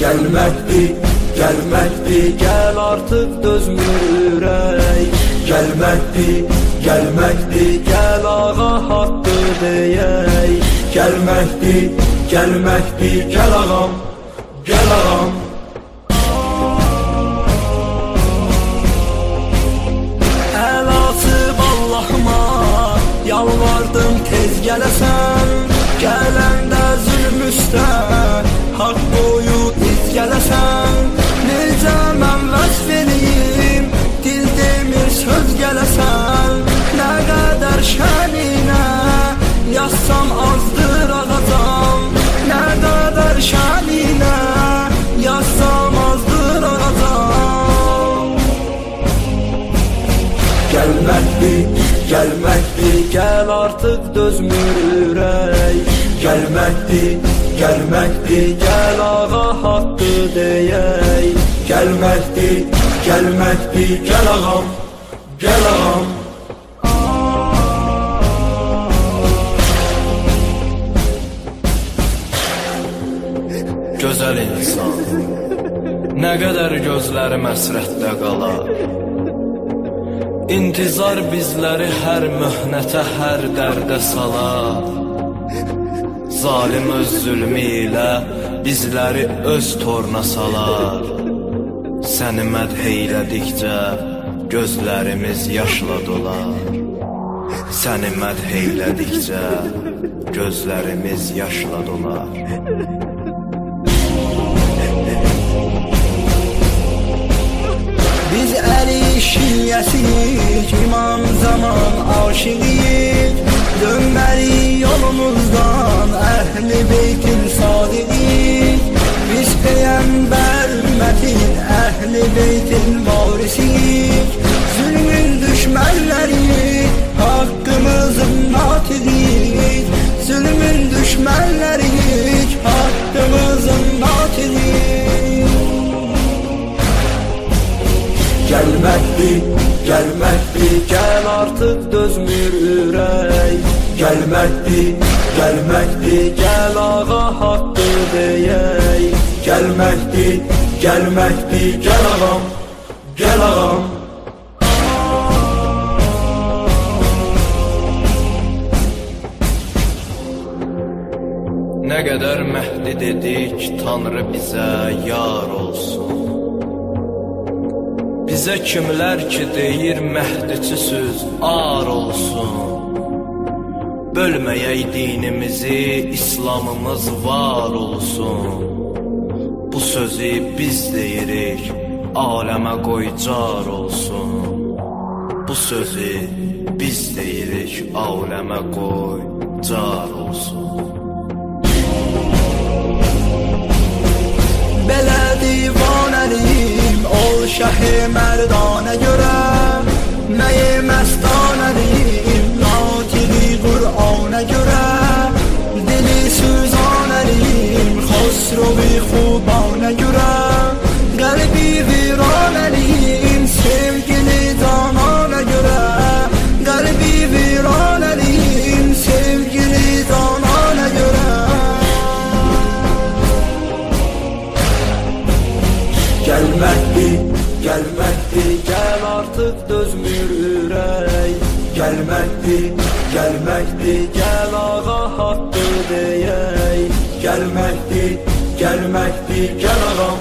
Gəlməkdir, gəlməkdir, gəl artıq dözmür ürək. Gəlməkdir, gəlməkdir, gəl ağa haqqı deyək. Gəlməkdir, gəlməkdir, gəl ağam, gəl ağam. Əl açıb Allahıma yalvardım tez gələsən. Gələndə zülm üstə haqq qoyub iz gələsən. Necə mən vəsf edeyim, dil demir söz gələsən. Nə qədər şəninə yazsam azdır ağacam. Nə qədər şəninə yazsam azdır ağacam. Gəlməkdir, gəlməkdir, gəl artıq dözmür ürək. Gəlməkdir, gəlməkdir, gəl ağa haqqı deyək. Gəlməkdir, gəlməkdir, gəl ağam, gəl ağam. Gözəl insan, nə qədər gözlərim əsrətdə qalar. İntizar bizləri hər möhnətə, hər dərdə salar. Zalim öz zülmü ilə bizləri öz toruna salar. Səni mədh eylədikcə gözlərimiz yaşla dolar. Səni mədh eylədikcə gözlərimiz yaşla dolar. Biz əli şiyyəsiyik, imam zaman aşiqiyik. Dönməli yolumuzdan əhl-i beytin sadiqiyik. Biz Peyyəmbər ümmətin əhl-i beytin varisiyik. Zülmün düşmənləriyik, haqqımızın natiqiyik. Zülmün düşmənləriyik, haqqımızın natiqiyik. Gəlməkdir, gəlməkdir, gəl artıq dözmür ürək. Gəlməkdir, gəlməkdir, gəl ağa haqqı deyək. Gəlməkdir, gəlməkdir, gəl ağam, gəl ağam. Nə qədər məhdi dedik, Tanrı bizə yar olsun. Bizə kimlər ki deyir məhdiçi söz ar olsun. Bölməyək dinimizi, İslamımız var olsun. Bu sözü biz deyirik, aləmə qoy car olsun. Bu sözü biz deyirik, aləmə qoy car olsun. Belə divanəliyim, ol şəh-i mərdana görə. Məyi məstanəliyim, natiqi Qur'ana görə. Dili süzanəliyim, xosrovi xubana görə. Qəlbi viranəliyim, sevgili canana görə. Qəlbi viranəliyim, sevgili canana görə. Gəlməkdir, gəlməkdir, gəl artıq dözmür ürək. Gəlməkdir, gəlməkdir, gəl ağa haqqı deyək. Gəlməkdir, gəlməkdir, gəl ağa.